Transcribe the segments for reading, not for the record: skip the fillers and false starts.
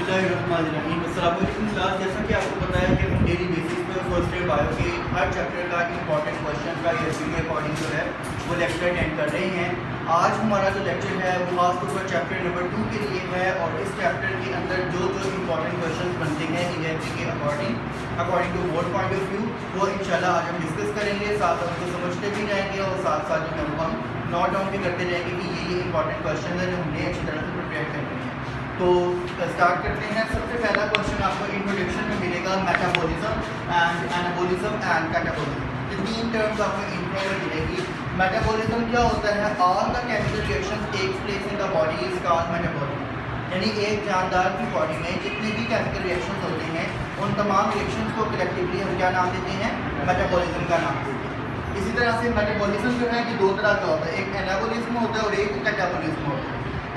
बिस्मिल्लाहिर्रहमानिर्रहीम। क्लास जैसा कि आपको पता है कि हम डेली बेसिस पे फर्स्ट ईयर बायो के हर चैप्टर का इंपॉर्टेंट क्वेश्चन का ईयरली के अकॉर्डिंग जो है वो लेक्चर अटेंड कर रहे हैं। आज हमारा जो लेक्चर है वो खास तौर पर चैप्टर नंबर 2 के लिए है और इस चैप्टर के अंदर जो जो इंपॉर्टेंट क्वेश्चन बनते हैं ईयरली के according to board point of view वो इंशाल्लाह आज हम डिस्कस करेंगे, साथ हम उनको समझते भी जाएंगे और साथ साथ जो है हम नोट डाउन भी करते जाएंगे कि ये इंपॉर्टेंट क्वेश्चन है जो हमने अच्छी तरह से प्रिपेयर करने हैं। तो स्टार्ट करते हैं। सबसे पहला क्वेश्चन आपको इंट्रोडक्शन में मिलेगा metabolism and anabolism and catabolism. ये तीन टर्म्स आपको इंट्रो में मिलेगी। मेटाबॉलिज्म क्या होता है? All the chemical reactions takes place in the body is called metabolism. यानी एक जानदार की बॉडी में जितने भी केमिकल रिएक्शंस होते हैं उन तमाम रिएक्शंस को कलेक्टिवली हम क्या नाम देते हैं? मेटाबॉलिज्म का नाम देते हैं। इसी तरह से मेटाबॉलिज्म जो है कि दो तरह का होता है, एक एनाबॉलिज्म होता है और एक कैटाबॉलिज्म होता है।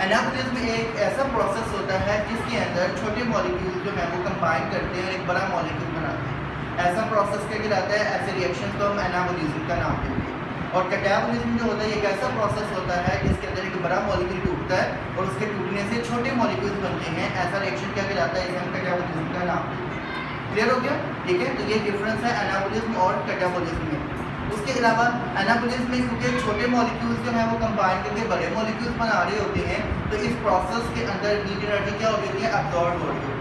एनाबॉलिज्म एक ऐसा प्रोसेस होता है जिसके अंदर छोटे मॉलिक्यूल जो है वो कंबाइन करते हैं और एक बड़ा मॉलिक्यूल बनाते हैं। ऐसा प्रोसेस क्या कहलाता है? ऐसे रिएक्शन को हम एनाबॉलिज्म का नाम देते हैं। और कैटाबॉलिज्म जो होता है एक ऐसा प्रोसेस होता है जिसके अंदर एक बड़ा मॉलिक्यूल टूटता है और उसके टूटने से छोटे मॉलिक्यूल बनते हैं। ऐसा रिएक्शन क्या कहलाता है? इसे हम कैटाबॉलिज्म का नाम देते हैं। क्लियर हो गया? ठीक है, तो ये डिफरेंस है एनाबॉलिज्म और कैटाबॉलिज्म में। उसके अलावा एनाबॉलिज्म में क्योंकि छोटे मॉलिक्यूल्स जो है वो कंबाइन करके बड़े मॉलिक्यूल्स बना रहे होते हैं तो इस प्रोसेस के अंदर हीट एनर्जी क्या हो रही है? अब्जॉर्ब हो रही होती है।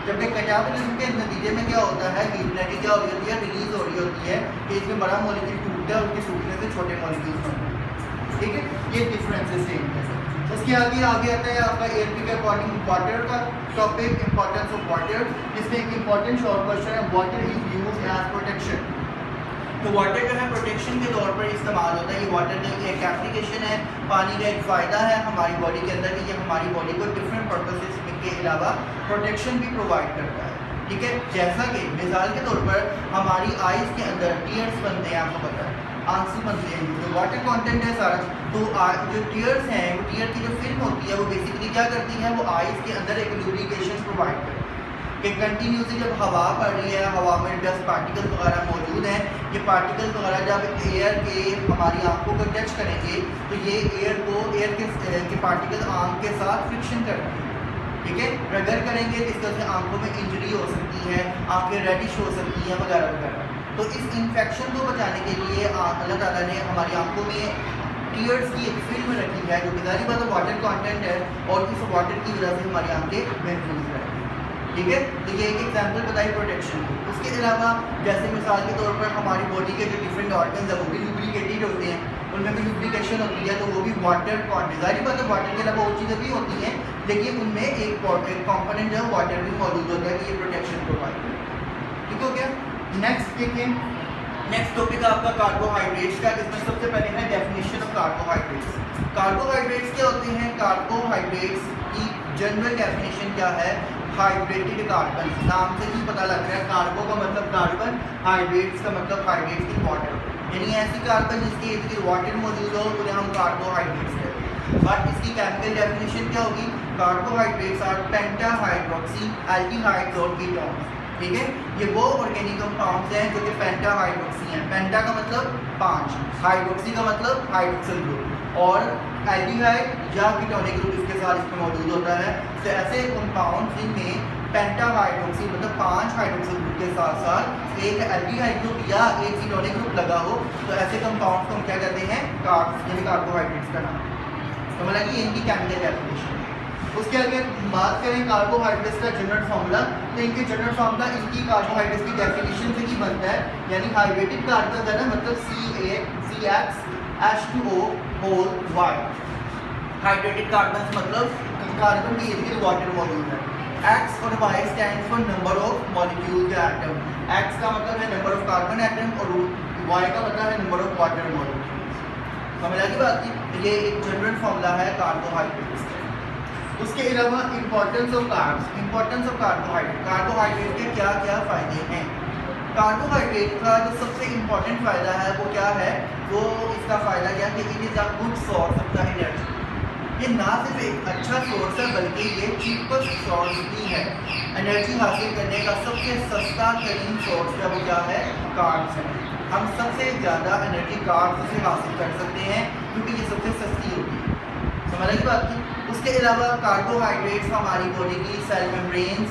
जबकि कैटाबॉलिज्म के नतीजे में क्या होता है? हीट एनर्जी क्या हो रही होती है? रिलीज हो रही होती है कि इसमें बड़ा मॉलिक्यूल टूटता है और उसके टूटने से छोटे मॉलिक्यूल्स बनते हैं। ठीक है, ये डिफरेंस है सेम है। उसके आगे आता है आपका एयरपी के अकॉर्डिंग वाटर का टॉपिक, इंपॉर्टेंस ऑफ वाटर, जिसमें एक इंपॉर्टेंट शॉर्ट क्वेश्चन है, water is used as protection. तो वाटर जो है प्रोटेक्शन के तौर पर इस्तेमाल होता है। ये वाटर का एक एप्लीकेशन है, पानी का एक फ़ायदा है हमारी बॉडी के अंदर कि ये हमारी बॉडी को डिफरेंट पर्पसेस के अलावा प्रोटेक्शन भी प्रोवाइड करता है। ठीक है, जैसा कि मिसाल के तौर पर हमारी आइज़ के अंदर टीयर्स बनते हैं, आपको पता है आंसू बनते हैं, जो वाटर कंटेंट है सारा। तो जो टीयर्स हैं, वो टीयर की जो फिल्म होती है वो बेसिकली क्या करती है? वो आइज़ के अंदर एक ल्यूब्रिकेशन प्रोवाइड करती है कि कंटिन्यूसली जब हवा पड़ रही है, हवा में डस्ट पार्टिकल्स वगैरह मौजूद हैं, ये पार्टिकल्स वगैरह जब एयर के हमारी आंखों को टच करेंगे तो ये एयर के पार्टिकल आंख के साथ फ्रिक्शन करते हैं। ठीक है, रगड़ करेंगे तो इस तरह से आंखों में इंजरी हो सकती है, आंखें रेडिश हो सकती हैं वगैरह वगैरह। तो इस इन्फेक्शन को बचाने के लिए अल्लाह ताला ने हमारी आंखों में टीयर्स की एक फिल्म रखी है जो कि ज़ाहिर बात है वाटर कंटेंट है और इस वाटर की वजह से हमारी आंखें महफूज रहें। ठीक है, तो ये एक एग्जाम्पल बताई प्रोटेक्शन की। उसके अलावा जैसे मिसाल के तौर पर हमारी बॉडी के जो डिफरेंट ऑर्गन्स है वो भी लुब्रिकेटेड होते हैं, उनमें भी लुब्रिकेशन होती है, तो वो भी वाटर कंटेंट, ज़ाहिर बात है वाटर के अलावा और चीज़ें भी होती हैं लेकिन उनमें एक कॉम्पोनेंट जो है वाटर भी मौजूद होता है कि ये प्रोटेक्शन प्रोवाइड करता है। ठीक हो गया? नेक्स्ट देखें, नेक्स्ट टॉपिक आपका कार्बोहाइड्रेट्स का। इसमें सबसे पहले है डेफिनेशन ऑफ कार्बोहाइड्रेट्स। कार्बोहाइड्रेट्स क्या होते हैं? कार्बोहाइड्रेट्स की जनरल डेफिनेशन क्या है? Hydrated carbon. नाम से ही पता लग रहा है, कार्बो का मतलब कार्बन, हाइड्रेट्स का मतलब हाइड्रेट्स की वाटर, यानी ऐसी कार्बन जिसके इर्द गिर्द वाटर मौजूद हो उन्हें हम कार्बोहाइड्रेट्स कहते हैं। बट इसकी केमिकल डेफिनेशन क्या होगी? कार्बोहाइड्रेट्स आर पेंटाहाइड्रोक्सी एल्डिहाइड्स और कीटोन्स। ठीक है, ये वो ऑर्गेनिक कंपाउंड्स हैं जो कि पेंटाहाइड्रोक्सी हैं। पेंटा का मतलब 5, हाइड्रोक्सी का मतलब हाइड्रोक्सिल ग्रुप और एल्डिहाइड या कीटोनिक ग्रुप इसके साथ इसमें मौजूद होता है। तो ऐसे कंपाउंड्स जिनमें पेंटाहाइड्रोक्सी मतलब 5 हाइड्रोक्सिल ग्रुप के साथ साथ एक एल्डिहाइड ग्रुप या एक कीटोनिक ग्रुप लगा हो तो ऐसे कंपाउंड्स को हम क्या कहते हैं? कार्ब्स, यानी कार्बोहाइड्रेट्स का नाम। तो मतलब कि इनकी केमिकल डेफिनेशन। उसके आगे बात करें कार्बोहाइड्रेट्स का जनरल फार्मूला, तो इनके जनरल फार्मूला इनकी कार्बोहाइड्रेट्स की डेफिनेशन से ही बनता है, यानी हाइड्रेटेड कार्बन है ना, मतलब CaCH2O हाइड्रेटेड कार्बन मतलब कार्बन के इर्द गिर्द वाटर मौजूद है। X और Y stand for number of molecule या एटम। X का मतलब है नंबर ऑफ कार्बन एटम और Y का मतलब है नंबर ऑफ वाटर मॉलिक्यूल्स। समझ आ गई बात की? ये एक जनरल फार्मूला है कार्बोहाइड्रेट्स। उसके अलावा importance of carbs, importance of carbohydrate. Carbohydrate के क्या क्या फ़ायदे हैं? कार्बोहाइड्रेट का जो सबसे इम्पॉर्टेंट फ़ायदा है वो क्या है? वो इसका फ़ायदा क्या है कि it is a good source of the energy. ये ना सिर्फ एक अच्छा सोर्स है बल्कि ये चीपेस्ट सोर्स भी है। एनर्जी हासिल करने का सबसे सस्ता तरीन सोर्स है वो क्या है? कार्ब्स है। हम सबसे ज़्यादा एनर्जी कार्ब्स से हासिल कर सकते हैं क्योंकि ये सबसे सस्ती होती है। समझ आई बात की? उसके अलावा कार्बोहाइड्रेट्स हमारी बॉडी की सेल मेम्ब्रेन्स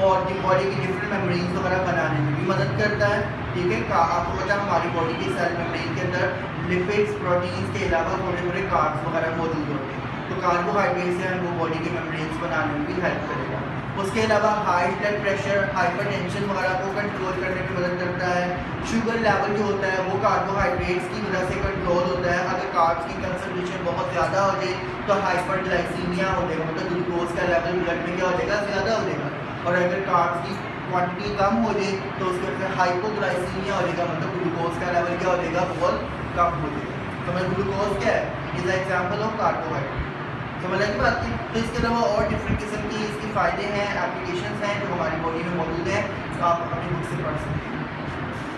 और बॉडी की डिफरेंट मेम्ब्रेन्स वगैरह बनाने में भी मदद करता है। ठीक है, आपको पता है हमारी बॉडी की सेल मेम्ब्रेन के अंदर लिपिड्स प्रोटीन्स के अलावा थोड़े थोड़े कार्ब्स वगैरह मौजूद होते हैं, तो कार्बोहाइड्रेट से हमको बॉडी के मेम्ब्रेन्स बनाने में भी हेल्प करेगा। उसके अलावा हाई ब्लड प्रेशर, हाइपरटेंशन वगैरह को कंट्रोल करने में मदद करता है। शुगर लेवल जो होता है वो कार्बोहाइड्रेट्स की वजह से कंट्रोल होता है। अगर कार्ब्स की कंसंट्रेशन बहुत ज़्यादा हो जाए तो हाइपरग्लाइसीमिया हो जाएगा, मतलब ग्लूकोज का लेवल ब्लड में क्या हो जाएगा, ज़्यादा हो जाएगा। और अगर कार्ब्स की क्वांटिटी कम हो जाए तो उसके वजह से हाइपोग्लाइसीमिया हो जाएगा, मतलब ग्लूकोज का लेवल क्या हो जाएगा, बहुत कम हो जाएगा। तो मैं ग्लूकोज क्या है, इज एग्जाम्पल ऑफ कार्बोहाइड्रेट। समझ आएगी बात की। तो इसके अलावा और डिफरेंट किस्म की इसके फ़ायदे हैं, एप्लीकेशंस हैं जो हमारी बॉडी में मौजूद हैं, तो आप अपनी बुक से पढ़ सकते हैं।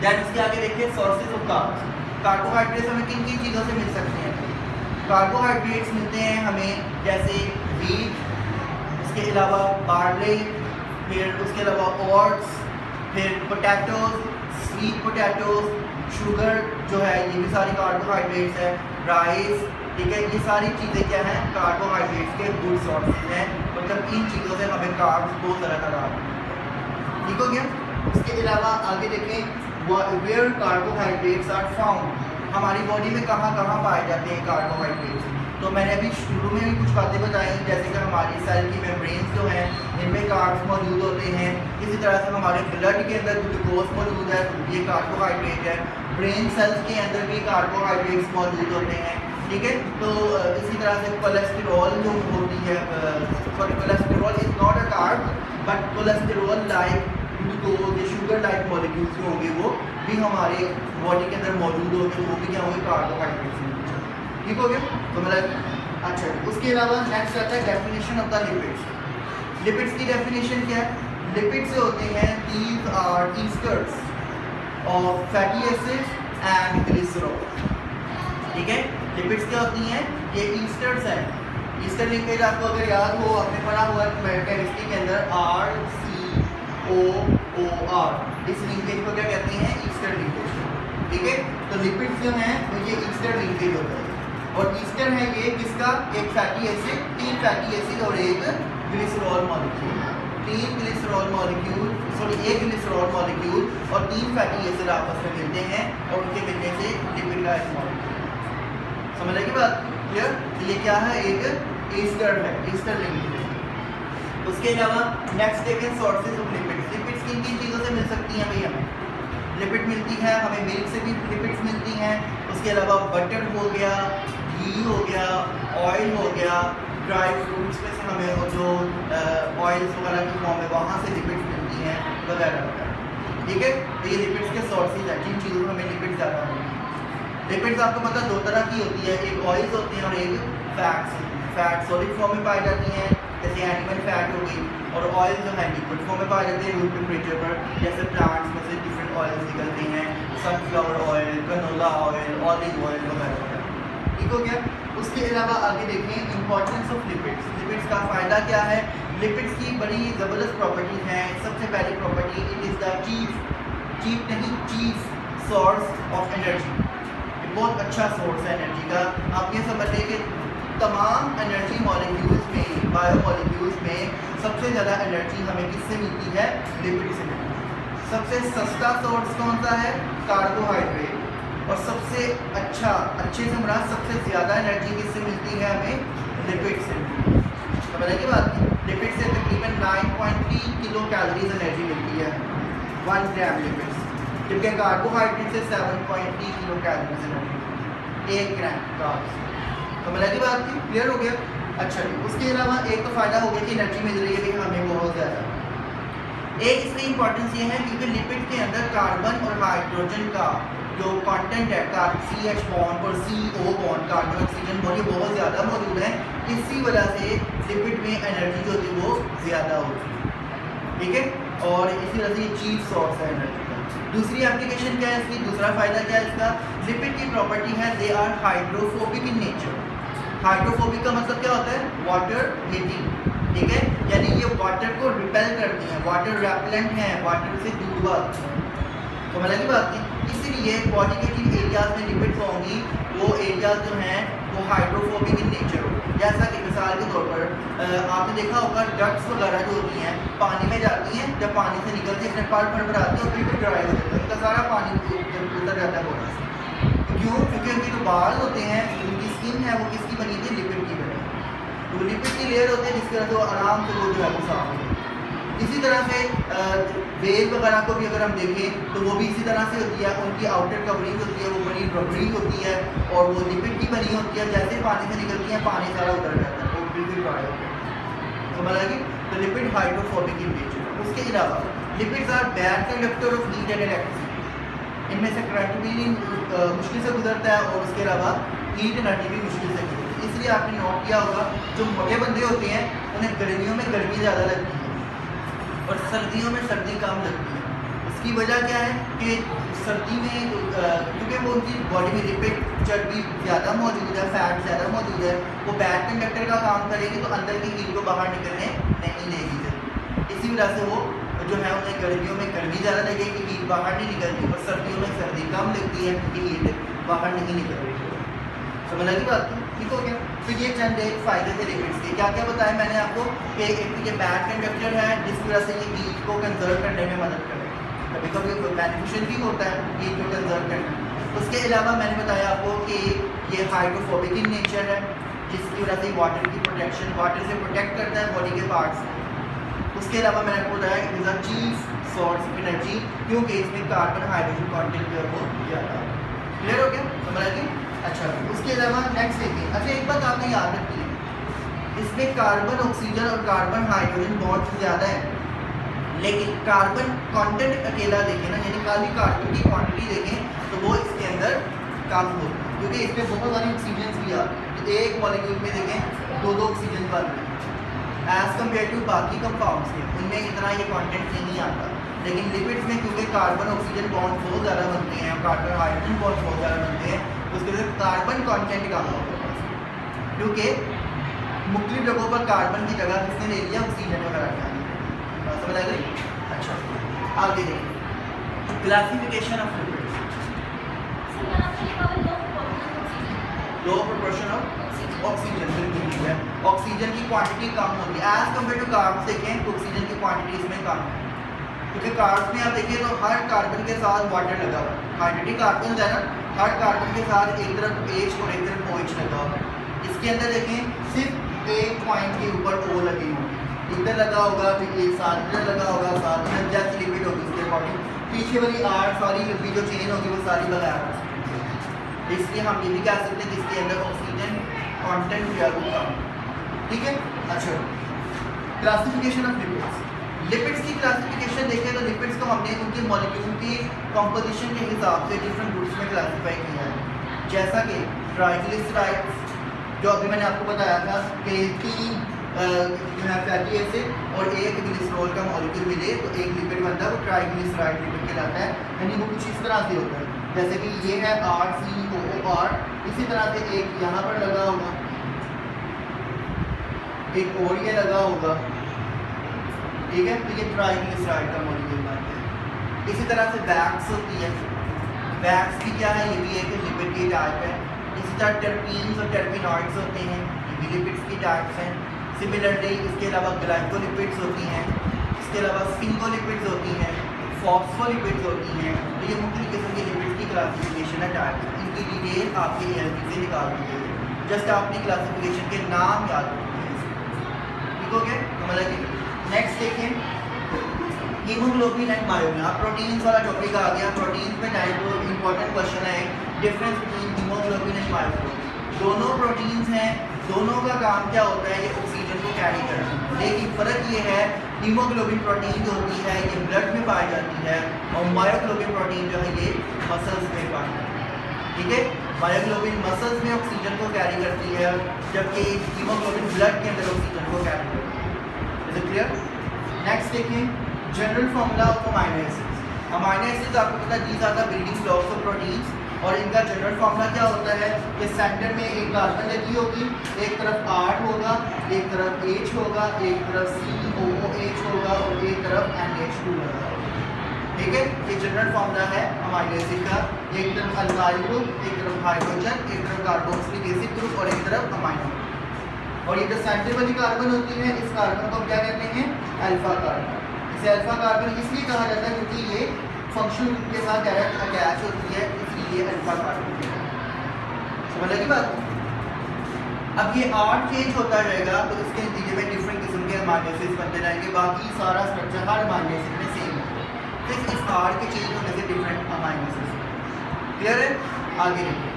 दैन इसके आगे देखिए सोर्सेज ऑफ कार्ब्स। कार्बोहाइड्रेट्स हमें किन किन चीज़ों से मिल सकते हैं? कार्बोहाइड्रेट्स मिलते हैं हमें जैसे व्हीट, उसके अलावा बार्ले, फिर उसके अलावा ओट्स, फिर पोटैटोज, स्वीट पोटैटोज, शुगर जो है ये भी सारी कार्बोहाइड्रेट्स है, राइस। ठीक है, ये सारी चीज़ें क्या हैं, कार्बोहाइड्रेट्स के गुड सोर्सेज हैं, मतलब इन चीज़ों से हमें कार्ब्स बहुत तरह ठीक हो गया। उसके अलावा आगे देखें, वेयर कार्बोहाइड्रेट्स आर फाउंड, हमारी बॉडी में कहाँ कहाँ पाए जाते हैं कार्बोहाइड्रेट्स। तो मैंने अभी शुरू में भी कुछ बातें बताई, जैसे कि हमारी सेल की मेम्ब्रेन्स जो हैं इनमें कार्ब्स मौजूद होते हैं। इसी तरह से हमारे ब्लड के अंदर ग्लूकोज मौजूद है, ये कार्बोहाइड्रेट है। ब्रेन सेल्स के अंदर भी कार्बोहाइड्रेट्स मौजूद होते हैं। ठीक है, तो इसी तरह से कोलेस्टेरॉल जो होती है, sorry cholesterol is not a carb but cholesterol like glucose, sugar like molecules जो होंगे वो भी हमारे बॉडी के अंदर मौजूद होंगे, वो भी क्या होंगे, कार्बोहाइड्रेट्स। ठीक हो गया, तो मतलब अच्छा। उसके अलावा नेक्स्ट आता है definition of the lipids. Lipids की डेफिनेशन क्या है? लिपिड्स होते हैं these are esters of fatty acids and glycerol. ठीक है, लिपिड्स क्या होती हैं, ये ईस्टर्स हैं। ईस्टर लिंकेज आपको अगर याद हो, आपने पढ़ा हुआ है केमिस्ट्री के अंदर RCOOR, इस लिंकेज को क्या कहते हैं, ईस्टर लिंकेज। ठीक है, तो लिपिड्स जो हैं तो ये ईस्टर लिंकेज होता है। और ईस्टर है ये किसका, एक फैटी एसिड, 3 फैटी एसिड और एक glycerol molecule. 3 glycerol molecule, sorry 1 glycerol molecule और 3 फैटी एसिड आपस में मिलते हैं और उनके मिलने से लिपिड का एक मॉलिक्यूल। समझ आएगी बात, क्लियर? तो ये क्या है, एक ईस्टर है, ईस्टर लिंकेज। उसके अलावा नेक्स्ट देखें सोर्सेज ऑफ लिपिड्स। लिपिड्स किन किन चीज़ों से मिल सकती हैं भाई? हमें लिपिड मिलती है, हमें मिल्क से भी लिपिड्स मिलती हैं। उसके अलावा बटर हो गया, घी हो गया, ऑयल हो गया, ड्राई फ्रूट्स में से हमें जो ऑयल्स वगैरह की फॉर्म है वहाँ से लिपिड्स मिलती हैं वगैरह वगैरह। ठीक है, तो ये लिपिड्स के सोर्सेज हैं जिन चीज़ों में हमें लिपिड्स ज़्यादा मिलती हैं। लिपिड्स आपको पता दो तरह की होती है, एक ऑयल्स होती हैं और एक फैट्स होती हैं। फैट सॉलिड फॉर्म में पाई जाती हैं, जैसे एनिमल फैट हो गई, और ऑयल जो है लिक्विड फॉर्म में पाए जाते हैं रूम टेम्परेचर पर, जैसे प्लांट्स में से डिफरेंट ऑयल्स निकलते हैं, sunflower oil, canola oil, olive oil वगैरह वगैरह। ठीक हो गया। उसके अलावा आगे देखें इंपॉर्टेंस ऑफ लिपिड्स। लिपिड्स का फ़ायदा क्या है? लिपिड्स की बड़ी ज़बरदस्त प्रॉपर्टीज़ हैं। सबसे पहली property, it is the chief source of energy. बहुत अच्छा सोर्स है एनर्जी का। आप ये समझ लें कि तमाम एनर्जी मॉलिक्यूल्स में, बायो मॉलिक्यूल्स में सबसे ज़्यादा एनर्जी हमें किससे मिलती है? लिपिड से मिलती है। सबसे सस्ता सोर्स कौन सा है? कार्बोहाइड्रेट। और सबसे अच्छे से मुराद सबसे ज़्यादा एनर्जी किससे मिलती है? हमें लिपिड से। तो मैंने की बात की, लिपिड से तकरीबन 9.3 किलो कैलोरीज एनर्जी मिलती है 1 ग्राम लिपिड, जबकि कार्बोहाइड्रेट से 7.3 किलो कैलोरीज एनर्जी 1 ग्राम कार्ब्स। तो मैंने की बात की, क्लियर हो गया? अच्छा जी, उसके अलावा एक तो फ़ायदा हो गया कि एनर्जी मिल रही है हमें बहुत ज़्यादा। एक इसकी इंपॉर्टेंस ये है क्योंकि लिपिड के अंदर कार्बन और हाइड्रोजन का जो कंटेंट है, CH बॉन्ड और CO bond, carbon oxygen bond, ये बहुत ज़्यादा मौजूद है। इसी वजह से लिपिड में एनर्जी जो होती है वो ज़्यादा होती है। ठीक है, और इसी वजह से ये चीफ सोर्स है एनर्जी का। दूसरी एप्लीकेशन क्या है इसकी? दूसरा फ़ायदा क्या है इसका? लिपिड की प्रॉपर्टी है they are hydrophobic in nature. Hydrophobic का मतलब क्या होता है? Water hating. ठीक है, यानी ये वाटर को रिपेल करती हैं, वाटर रेपेलेंट हैं, वाटर से दूर भागती हैं। तो मैंने की बात की, इसीलिए बॉडी के जिन एरियाज में लिपिड्स होंगी वो एरियाज जो हैं वो हाइड्रोफोबिक इन नेचर हो, जैसा कि मिसाल के तौर पर आपने देखा होगा डक्ट्स वगैरह जो होती हैं पानी में जाती हैं, जब पानी से निकलती है अपने पर भराती है और बिल्कुल ड्राई हो जाता है, उनका सारा पानी उतर जाता है बॉडी से। क्यों? क्योंकि उनके जो बाल होते हैं, उनकी स्किन है वो किसकी बनी थी? लिपिड की बनी। तो लिपिड की लेयर होती है जिसकी वजह से वो आराम से वो जो है वो साफ होती है। इसी तरह से वेल वगैरह को भी अगर हम देखें तो वो भी इसी तरह से होती है, उनकी आउटर कवरिंग होती है वो बड़ी रबड़ी होती है और वो लिपिड की बनी होती है। जैसे पानी से निकलती है पानी सारा उतर जाता है, वो बिल्कुल ड्राई होता है। समझ आ गई? तो लिपिड हाइड्रोफोबिक इन नेचर। उसके अलावा lipids are bad conductor of heat and electricity. इनमें से करंट भी मुश्किल से गुजरता है और उसके अलावा हीट एनर्जी भी मुश्किल से गुजरती है। इसलिए आपने नोट किया होगा जो मोटे बंदे होते हैं उन्हें गर्मियों में गर्मी ज़्यादा लगती है और सर्दियों में सर्दी कम लगती है। इसकी वजह क्या है कि सर्दी में क्योंकि वो उनकी बॉडी में लिपिड चर्बी ज़्यादा मौजूद है, फैट ज़्यादा मौजूद है, वो बैड कंडक्टर का काम करेगी तो अंदर की हीट को बाहर निकलने नहीं देगी। इसी वजह से वो जो है उन्हें गर्मियों में गर्मी ज़्यादा लगेगी, हीट बाहर नहीं निकलती, और सर्दियों में सर्दी कम लगती है क्योंकि हीट बाहर नहीं निकल रही। समझ लगी बात? ठीक हो गया? तो ये चंद एक फ़ायदे थे लिपिड्स के। क्या क्या बताया मैंने आपको कि एक ये बैड कंडक्टर है जिसकी वजह से ये हीट को कंजर्व करने में मदद करेगा, कभी कभी बेनिफिशियल भी होता है हीट को कंजर्व करना। उसके अलावा मैंने बताया आपको कि ये हाइड्रोफोबिक इन नेचर है जिसकी वजह से वाटर की प्रोटेक्शन, वाटर से प्रोटेक्ट करता है बॉडी के पार्ट्स। उसके अलावा मैंने आपको बताया it is a chief source of energy क्योंकि इसमें कार्बन हाइड्रोजन कॉन्टेंट जो है वो ज़्यादा है। क्लियर हो गया? समझ आ गई? अच्छा, उसके अलावा नेक्स्ट देखिए। अच्छा, एक बात आपने याद रखी है, इसमें कार्बन ऑक्सीजन और कार्बन हाइड्रोजन बॉन्ड ज़्यादा है, लेकिन कार्बन कंटेंट अकेला देखें ना, यानी खाली कार्बन की क्वांटिटी देखें तो वो इसके अंदर कम होती है क्योंकि इसमें बहुत सारी ऑक्सीजन भी आती है। तो एक मॉलिक्यूल में देखें दो ऑक्सीजन वाले एज़ कम्पेयर टू बाकी कंपाउंड्स के, उनमें इतना ये कॉन्टेंट नहीं आता। लेकिन लिपिड्स में क्योंकि कार्बन ऑक्सीजन बॉन्ड बहुत ज़्यादा बनते हैं, कार्बन हाइड्रोजन बॉन्ड बहुत ज़्यादा बनते हैं, उसके लिए कार्बन कंटेंट कम होता है क्योंकि मुख्तलिफ जगहों पर कार्बन की जगह किसने ले लिया? ऑक्सीजन वगैरह का। समझ आ गई? अच्छा, आगे देखिए classification of lipids. Low proportion of oxygen, बिल्कुल ठीक है। ऑक्सीजन की क्वांटिटी कम होगी एज कम्पेयर टू कार्ब्स। देखें तो ऑक्सीजन की क्वांटिटी इसमें कम है क्योंकि कार्ब्स में आप देखिए तो हर कार्बन के साथ वाटर लगा हुआ है। हाइड्रोजन कार्बन है ना, हर कार्बन के साथ एक तरफ H और एक तरफ OH लगा हुआ है। इसके अंदर देखें सिर्फ एक पॉइंट के ऊपर O लगी होगी, इधर लगा होगा, फिर एक साथ इधर लगा होगा, साथ में जस्ट लिपिड होगी उसके अकॉर्डिंग, पीछे वाली आर सारी लंबी जो चेन होगी वो सारी लगाया होगा। इसलिए हम ये भी कह सकते हैं कि इसके अंदर ऑक्सीजन कंटेंट जो है वो कम। ठीक है? अच्छा, क्लासिफिकेशन ऑफ लिपिड्स। लिपिड्स की क्लासिफिकेशन देखें तो लिपिड्स को हमने उनके मॉलिक्यूल की कंपोजिशन के हिसाब से डिफरेंट ग्रुप्स में क्लासिफाई किया है। जैसा कि ट्राइग्लिसराइड्स जो अभी मैंने आपको बताया था कि 3 जो है फैटी एसिड और एक ग्लिसरॉल का मॉलिक्यूल मिले तो एक लिपिड बनता है, वो ट्राइग्लिसराइड लिपिड कहलाता है। यानी वो कुछ इस तरह से होता है जैसे कि ये है RCOOR, इसी तरह से एक यहाँ पर लगा होगा, एक और ये लगा होगा। ठीक है? तो ये ट्राइग्लिसराइड का मॉलिक्यूल बनता है। इसी तरह से वैक्स होती है, वैक्स भी क्या है? ये भी एक लिपिड की टाइप है। इसी तरह टर्पीन्स और टर्पिनॉइड्स होते हैं, ये भी लिपिड्स की टाइप्स हैं। सिमिलरली इसके अलावा ग्लाइकोलिपिड्स होती हैं, इसके अलावा स्फिंगोलिपिड्स होती हैं, फॉस्फोलिपिड्स होती हैं। तो ये मुख्तलिफ किस्म की लिपिड्स की क्लासिफिकेशन है, टाइप्स। इनकी डिटेल आपके ALP से निकाल दी गई है, जस्ट आपने क्लासिफिकेशन के नाम याद रखते हैं। ठीक हो गया? मतलब नेक्स्ट देखें हीमोग्लोबिन एंड मायोग्लोबिन। अब प्रोटीन्स वाला टॉपिक आ गया। प्रोटीन्स में टाइप इंपॉर्टेंट क्वेश्चन है, difference between haemoglobin and myoglobin. दोनों प्रोटीन्स हैं, दोनों का काम क्या होता है? ये ऑक्सीजन को कैरी करना है। लेकिन फ़र्क ये है हीमोग्लोबिन प्रोटीन जो होती है ये ब्लड में पाई जाती है और मायोग्लोबिन प्रोटीन जो है ये मसल्स में पाई जाती है। ठीक है? मायोग्लोबिन मसल्स में ऑक्सीजन को कैरी करती है जबकि हीमोग्लोबिन ब्लड के अंदर ऑक्सीजन को कैरी करती है। Is it clear? नेक्स्ट देखें general formula of amino acids. Amino acids आपको पता है these are the building blocks of proteins, और इनका जनरल फॉर्मूला क्या होता है कि सेंटर में एक कार्बन लगी होगी, एक तरफ R होगा, एक तरफ H होगा, एक तरफ COOH होगा और एक तरफ NH2 होगा। ठीक है? ये जनरल फॉर्मूला है अमाइनो एसिड का। एक तरफ अल्काइल ग्रुप, एक तरफ हाइड्रोजन, एक तरफ कार्बोक्सिलिक एसिड ग्रुप और एक तरफ अमाइनो। और ये जो सेंटर वाली कार्बन होती है, इस कार्बन को हम क्या कहते हैं, अल्फा कार्बन। इसे अल्फा कार्बन इसलिए कहा जाता है क्योंकि ये फंक्शनल ग्रुप के साथ डायरेक्ट अटैच होती है, इसलिए अल्फा कार्बन। समझ लगी बात? अब ये R चेंज होता रहेगा तो इसके नतीजे में डिफरेंट किस्म के अमाइनो एसिड्स बनते रहेंगे, बाकी सारा स्ट्रक्चर हर अमाइनो एसिड में सेम है, सिर्फ इस R के चेंज होने से डिफरेंट अमाइनो एसिड्स। क्लियर है? आगे देखिए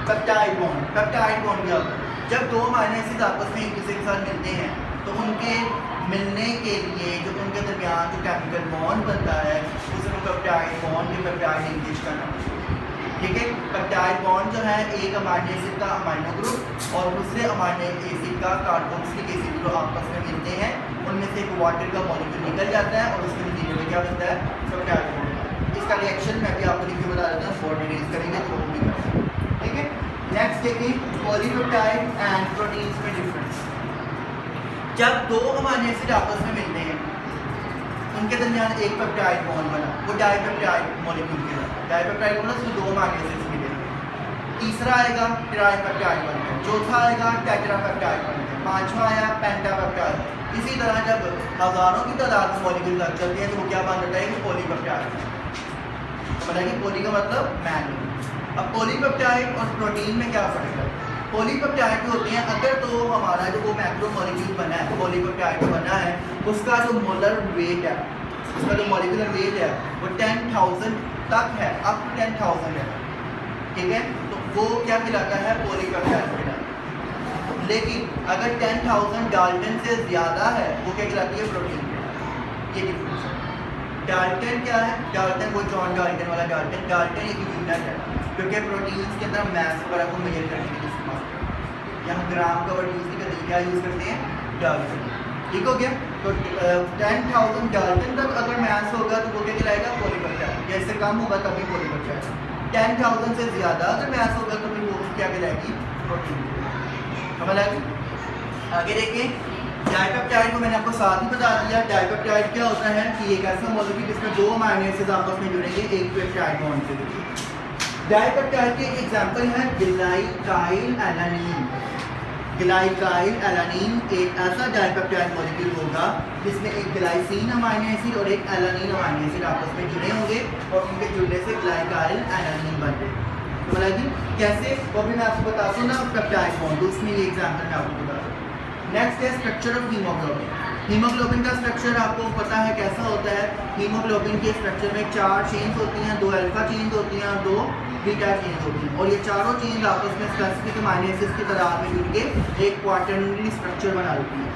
पेप्टाइड बॉन्ड। पेप्टाइड बॉन्ड क्या होता है? जब दो अमाइनो एसिड आपस में एक दूसरे के साथ मिलते हैं तो उनके मिलने के लिए जो उनके दरमियान जो केमिकल बॉन्ड बनता है उसको पेप्टाइड बॉन्ड या पेप्टाइड लिंकेज का नाम है। ठीक है, पेप्टाइड बॉन्ड जो है एक अमाइनो एसिड का अमाइनो ग्रुप और दूसरे अमाइनो एसिड का कार्बोक्सिलिक एसिड जो आपस में मिलते हैं उनमें से एक वाटर का मॉलिक्यूल निकल जाता है और उसके नतीजे में क्या बनता है, पेप्टाइड बॉन्ड। इसका रिएक्शन मैं भी आपको लिख के बता देता हूँ, फॉर डिटेल्स करेंगे तो वो भी करेंगे। ठीक है, नेक्स्ट देखिए पॉलीपेप्टाइड एंड प्रोटीन्स में डिफरेंस। जब दो अमाइनो एसिड आपस में मिलते हैं उनके दरमियान एक पेप्टाइड बॉन्ड बना, वो डाइपेप्टाइड मॉलिक्यूल के साथ, डाइपेप्टाइड बॉन्ड उसमें दो अमाइनो एसिड्स मिले। तीसरा आएगा ट्राइपेप्टाइड बनकर, चौथा आएगा टेट्रापेप्टाइड बनकर, पांचवा आया पेंटापेप्टाइड। इसी तरह जब हजारों की तादाद में मॉलिक्यूल लग चलते हैं तो वो क्या बन जाता है, पॉलीपेप्टाइड। समझा कि पॉली का मतलब मैन। अब पॉलीपेप्टाइड और प्रोटीन में क्या फर्क है? पॉलीपेप्टाइड जो होते हैं, अगर तो हमारा जो वो मैक्रो मॉलिक्यूल बना है, पॉलीपेप्टाइड बना है, उसका जो मोलर वेट है, उसका जो मॉलिक्यूलर वेट है वो 10,000 तक है, अप टू 10,000 है। ठीक है, तो वो क्या कहलाता है, पॉलीपेप्टाइड कहलाता है। लेकिन अगर 10,000 डाल्टन से ज़्यादा है वो क्या कहलाती है, प्रोटीन। ये डिफरेंस है। डाल्टन क्या है? डाल्टन वो जॉन डाल्टन वाला डाल्टन। डाल्टन एक यूनिट है क्योंकि प्रोटीन्स के अंदर मैथ वगैरह को मेजर करने के लिए इस्तेमाल करते हैं। यहाँ ग्राम का वर्ड यूज़ नहीं करते, क्या यूज़ करते हैं, डाल्टन। ठीक हो गया? तो 10,000 डाल्टन तक अगर मैथ होगा तो वो क्या कहलाएगा, पॉलीपेप्टाइड। या इससे कम होगा तभी पॉलीपेप्टाइड। 10,000 से ज़्यादा अगर मैथ होगा तो फिर वो क्या कहलाएगी, प्रोटीन। समझ आएगी? आगे देखें, डाइपेप्टाइड को मैंने आपको साथ ही बता दिया। डाइपेप्टाइड क्या होता है कि एक ऐसा मॉलिक्यूल जिसमें दो अमाइनो एसिड आपस में जुड़ेंगे एक पेप्टाइड बॉन्ड से। डाइपेप्टाइड के एग्जांपल है ग्लाइकाइल एलानीन। ग्लाइकाइल एलानीन एक ऐसा डाइपेप्टाइड मॉलिक्यूल होगा जिसमें एक ग्लाइसिन अमाइनो एसिड और एक एलानीन अमाइनो एसिड आपस में जुड़े होंगे और उनके जुड़ने से ग्लाइकाइल एलानीन बनते हैं। तो बोला कि कैसे, वो भी मैं आपको बताता हूँ ना, पेप्टाइड बॉन्ड, उसमें ये एग्जाम्पल मैं आपको बता दूँ। नेक्स्ट है स्ट्रक्चर ऑफ हीमोग्लोबिन। हीमोग्लोबिन का स्ट्रक्चर आपको पता है कैसा होता है। हीमोग्लोबिन के स्ट्रक्चर में 4 चेन्स होती हैं, 2 अल्फा चेन्स होती हैं और 2 बीटा चेन्स होती हैं, और ये चारों चेन्स आपस में स्पेसिफिक अमाइनो एसिड्स की तादाद में जुड़ के एक क्वाटर्नरी स्ट्रक्चर बना देती है।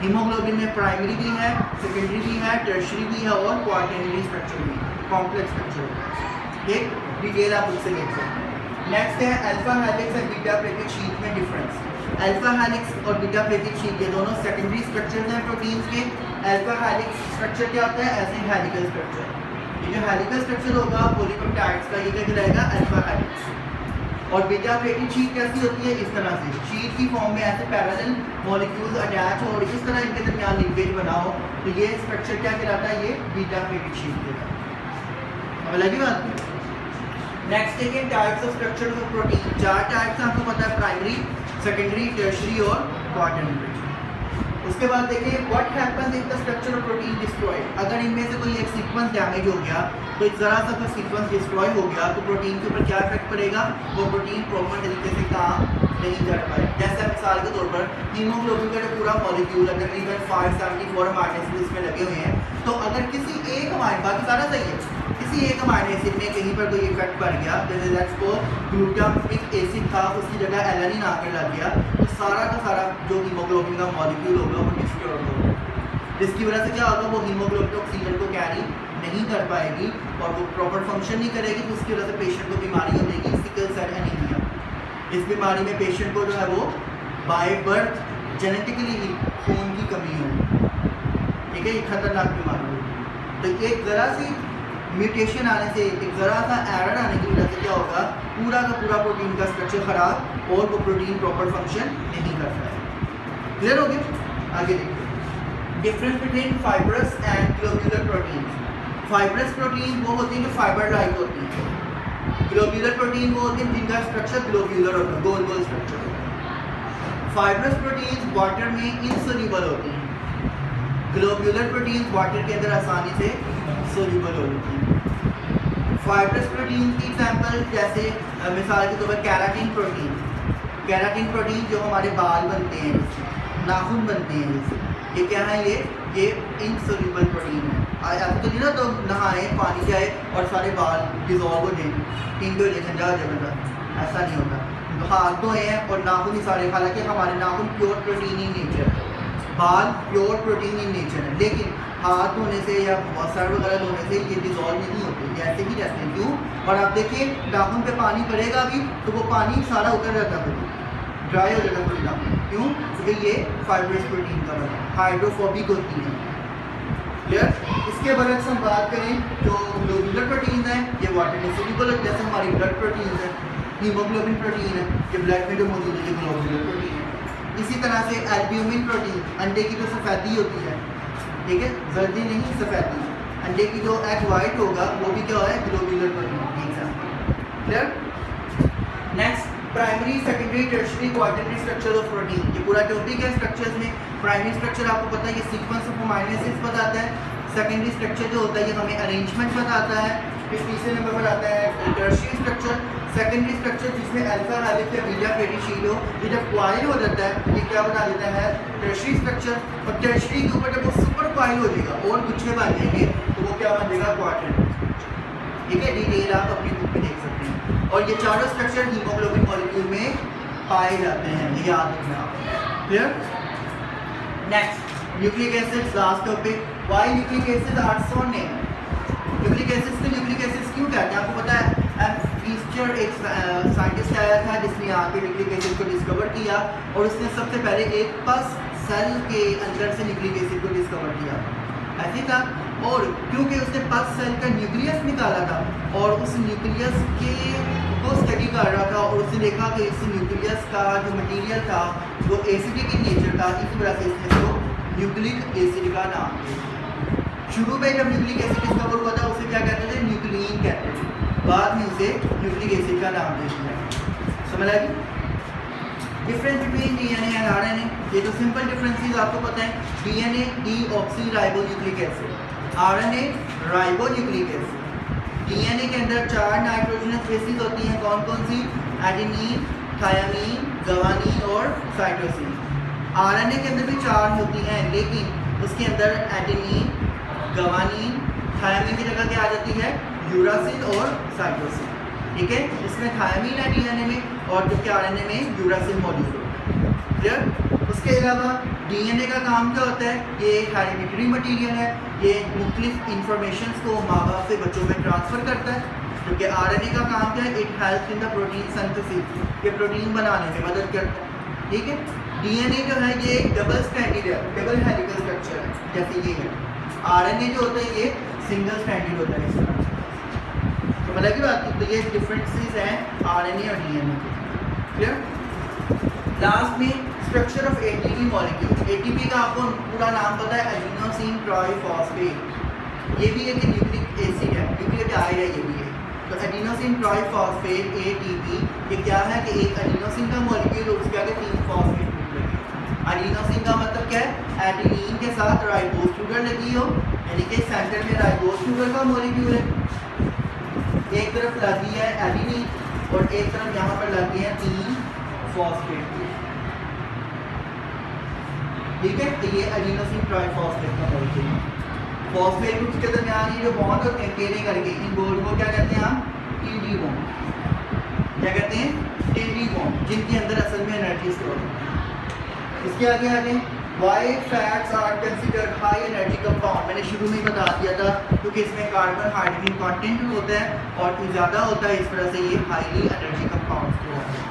हीमोग्लोबिन में प्राइमरी भी है, सेकेंडरी भी है, टर्शियरी भी है और क्वाटर्नरी स्ट्रक्चर भी, कॉम्प्लेक्स स्ट्रक्चर होता है। एक डिटेल आप उससे देख सकते हैं। नेक्स्ट है अल्फा हेलिक्स और बीटा प्लेटेड शीट में डिफरेंस। अल्फा हेलिक्स और बीटा प्लेटेड शीट ये दोनों सेकेंडरी स्ट्रक्चर्स हैं प्रोटीन्स के। अल्फा हेलिक्स स्ट्रक्चर क्या होता है, ऐसे हेलिकल स्ट्रक्चर। ये जो हेलिकल स्ट्रक्चर होगा पॉलीपेप्टाइड्स का, ये क्या कहलाएगा, अल्फा हेलिक्स। और बीटा प्लेटेड शीट कैसी होती है, इस तरह से शीट की फॉर्म में ऐसे पैरेलल मॉलिक्यूल्स अटैच हो और इस तरह इनके दरमियान लिंकेज बनाओ, तो ये स्ट्रक्चर क्या कहलाता है, ये बीटा प्लेटेड शीट कहलाता है। अब लगी बात। नेक्स्ट देखिए types of structure of protein. 4 types आपको पता है, प्राइमरी, सेकेंडरी, टर्शियरी और क्वाटर्नरी। उसके बाद देखिए what happens if the structure of protein destroyed. अगर इनमें से कोई एक सीक्वेंस डैमेज हो गया, तो एक ज़रा सा सीक्वेंस डिस्ट्रॉय हो गया तो प्रोटीन के ऊपर क्या इफेक्ट पड़ेगा, वो प्रोटीन प्रॉपर तरीके से काम नहीं कर पाए। जैसे मिसाल के तौर पर हीमोग्लोबिन का जो पूरा मॉलिक्यूल है तकरीबन 574 अमाइनो एसिड इसमें लगे हुए हैं, तो अगर किसी एक अमाइनो, बाकी सारा सही है, किसी एक अमाइनो एसिड में कहीं पर कोई इफेक्ट पड़ गया, जैसे लेट्स को ग्लूटामिक एसिड था उसकी जगह एलानिन आकर लग गया, तो सारा का सारा जो हीमोग्लोबिन का मॉलिक्यूल होगा वो डिस्ट्रॉय होगा, जिसकी वजह से क्या होगा, वो हीमोग्लोबिन ऑक्सीजन को कैरी नहीं कर पाएगी और वो प्रॉपर फंक्शन नहीं करेगी, तो उसकी वजह से पेशेंट को बीमारी हो जाएगी सिकल सेल एनीमिया। इस बीमारी में पेशेंट को जो है वो बाय बर्थ जेनेटिकली ही खून की कमी होगी। ठीक है, ये खतरनाक बीमारी होगी। तो एक ज़रा सी म्यूटेशन आने से, एक ज़रा सा एरर आने की वजह से क्या होगा, पूरा का पूरा प्रोटीन का स्ट्रक्चर खराब और वो प्रोटीन प्रॉपर फंक्शन नहीं कर पाएगा। क्लियर हो गया? आगे देखिए difference between fibrous and globular protein. Fibrous protein वो होती है जो फाइबर लाइक होती है, ग्लोब्यूलर प्रोटीन वो होती है जिनका स्ट्रक्चर ग्लोब्यूलर होता है, गोल गोल स्ट्रक्चर होता है। फाइब्रस प्रोटीन्स वाटर में इनसोल्यूबल होती हैं, ग्लोब्यूलर प्रोटीन्स वाटर के अंदर आसानी से सोल्यूबल होती हैं। फाइब्रस प्रोटीन की एग्जांपल जैसे मिसाल के तौर पर केराटिन प्रोटीन जो हमारे बाल बनते हैं, नाखून बनते हैं, जैसे ये क्या है, ये इनसोल्यूबल प्रोटीन है। आप तो नहीं ना तो नहाए पानी जाए और सारे बाल डिजॉल्व हो जाए, टीम हो जाए, ठंडा हो जाए बंदा, ऐसा नहीं होता। तो हाथ धोए हैं और नाखून ही सारे, हालांकि हमारे नाखून प्योर प्रोटीन इन नेचर है, बाल प्योर प्रोटीन इन नेचर है, लेकिन हाथ धोने से या सर वगैरह धोने से ये डिजॉल्व नहीं होते, ये ऐसे ही रहते हैं। क्यों? और आप देखिए नाखून पे पानी पड़ेगा भी तो वो पानी सारा उतर जाता है, ड्राई हो जाता है नाखून। क्यों? क्योंकि ये फाइब्रस प्रोटीन का बना हाइड्रोफोबिक होती है। क्लियर? इसके बरक्स हम बात करें जो ग्लोब्यूलर प्रोटीन है, ये वाटर में सोल्यूबल है, जैसे हमारी ब्लड प्रोटीन है, हीमोग्लोबिन प्रोटीन है, ये ब्लड में जो मौजूद है, ये ग्लोब्यूलर प्रोटीन है। इसी तरह से एल्ब्यूमिन प्रोटीन, अंडे की जो सफ़ेदी होती है, ठीक है, जल्दी नहीं सफ़ेदी, अंडे की जो एग वाइट होगा वो भी क्या है, globular protein. Clear? Next, primary, secondary, tertiary, quaternary structure of protein. ये पूरा टॉपिक है स्ट्रक्चर्स में। प्राइमरी स्ट्रक्चर आपको पता है, ये सीक्वेंस ऑफ अमीनो एसिड्स बताता है। सेकेंडरी स्ट्रक्चर जो होता है ये हमें अरेंजमेंट बताता है। फिर तीसरे नंबर पर आता है टर्शियरी स्ट्रक्चर। सेकेंडरी स्ट्रक्चर जिसमें अल्फा हेलिक्स या बीटा फैटी शीट हो, ये जब क्वाइल हो जाता है ये क्या बना देता है, टर्शियरी स्ट्रक्चर। और टर्शियरी के ऊपर जब वो सुपर क्वाइल हो जाएगा और गुच्छे बन जाएंगे तो वो क्या बन जाएगा, क्वार्टर। ठीक है, डिटेल आप अपनी बुक में देख सकते हैं। और ये चारों स्ट्रक्चर हीमोग्लोबिन मॉलिक्यूल में पाए जाते हैं, ये याद रखना। Clear? Next, nucleic acids, last topic. Why nucleic acids are so named? Nucleic acids को न्यूक्लिक एसिड्स क्यों कहते हैं? आपको पता है फीस्टर एक साइंटिस्ट आया था जिसने आके न्यूक्लिक एसिड को डिस्कवर किया और उसने सबसे पहले एक पस सेल के अंदर से न्यूक्लिक एसिड को डिस्कवर किया। ऐसे था, और क्योंकि उसने पस सेल का न्यूक्लियस निकाला था और उस न्यूक्लियस के को स्टडी कर रहा था और उसने देखा कि इस न्यूक्लियस का जो मटेरियल था वो एसिडिक इन नेचर था, इसी वजह से इसने इसको न्यूक्लिक एसिड का नाम दिया। शुरू में जब न्यूक्लिक एसिड डिस्कवर हुआ था उसे क्या कहते थे, न्यूक्लियन कहते थे, बाद में उसे न्यूक्लिक एसिड का नाम दे दिया। समझ आ गई? Difference between DNA and RNA, ये तो सिंपल डिफरेंसेस आपको पता है। DNA deoxyribonucleic acid, RNA ribonucleic acid. DNA के अंदर 4 नाइट्रोजनस बेसिस होती हैं, कौन कौन सी, एडेनिन, थायामीन, गुआनिन और साइटोसिन। आरएनए के अंदर भी 4 होती हैं, लेकिन उसके अंदर एडेनिन, गुआनिन, थायामीन की जगह क्या आ जाती है, यूरासिल और साइटोसिन। ठीक है, इसमें थायामीन है डीएनए में और जबकि आरएनए में यूरासिल मौजूद होता है। क्लियर? उसके अलावा डीएनए का काम क्या होता है, ये हेरिडिटरी मटेरियल है, ये मुख्तलिफ इंफॉर्मेशन को माँ बाप से बच्चों में ट्रांसफ़र करता है। क्योंकि आरएनए का काम क्या है, it helps in the protein synthesis, ये प्रोटीन बनाने में मदद करता है। ठीक है, डीएनए जो है ये डबल स्ट्रैंडेड है, डबल हेलिकल स्ट्रक्चर है, जैसे ये है। आरएनए जो होता है ये सिंगल स्ट्रैंडेड होता है इस तरह। तो मतलब की बात, तो ये डिफरेंसेस हैं आरएनए और डीएनए के। क्लियर? लास्ट में structure of ATP molecule. ATP का आपको पूरा नाम पता है, एडिनोसिन ट्राइफॉस्फेट। ये भी एक न्यूक्लिक एसिड है, न्यूक्लियोटाइड है ये भी है। तो एडिनोसिन ट्राइफॉस्फेट एटीपी, ये क्या है कि एक एडिनोसिन का मॉलिक्यूल और उसके आगे 3 फॉस्फेट ग्रुप लगी है। एडिनोसिन का मतलब क्या है, एडेनिन के साथ राइबोस शुगर लगी हो, यानी कि सेंटर में राइबोस शुगर का मॉलिक्यूल है। एक तरफ लगी है एडेनिन और एक तरफ यहाँ पर लगी है 3 फॉस्फेट। ठीक है, तो ये एडिनोसिन ट्राइफॉस्फेट का मॉलिक्यूल है। फॉस्फेट ग्रुप के दरमियान ये जो बॉन्ड होते हैं टेढ़े करके, इन बॉन्ड को क्या कहते हैं हम, टीडी बॉन्ड। क्या कहते हैं, टीडी बॉन्ड, जिनके अंदर असल में एनर्जी स्टोर होती है। इसके आगे आगे why fats are considered high energy compound. मैंने शुरू में ही बता दिया था, क्योंकि इसमें कार्बन हाइड्रोजन कंटेंट होता है और ज़्यादा होता है, इस वजह से ये हाईली एनर्जी कंपाउंड्स को होते हैं।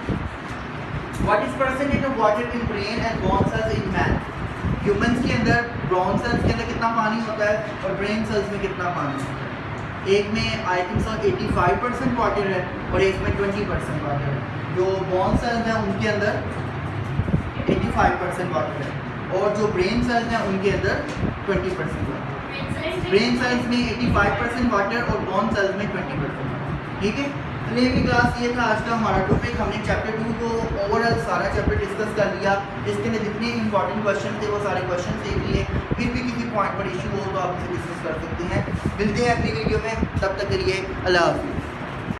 What is percentage of water in brain and bone cells in man? Humans के अंदर ब्रोन सेल्स के अंदर कितना पानी होता है और ब्रेन सेल्स में कितना पानी होता है? एक में आई थिंक सो 85% वाटर है और एक में 20% वाटर है। जो बोन सेल्स हैं उनके अंदर 85% वाटर है और जो ब्रेन सेल्स हैं उनके अंदर 20% वाटर। ब्रेन सेल्स में 85% वाटर और बोन सेल्स में 20% वाटर। ठीक है, चलिए की क्लास ये था आज का हमारा टॉपिक। हमने चैप्टर 2 को ओवरऑल सारा चैप्टर डिस्कस कर लिया। इसके अंदर जितने इंपॉर्टेंट क्वेश्चन थे वो सारे क्वेश्चन देख लिए। फिर भी किसी पॉइंट पर इशू हो तो आप इसे डिस्कस कर सकते हैं। मिलते हैं अगली वीडियो में, तब तक के लिए अल्लाह हाफिज़।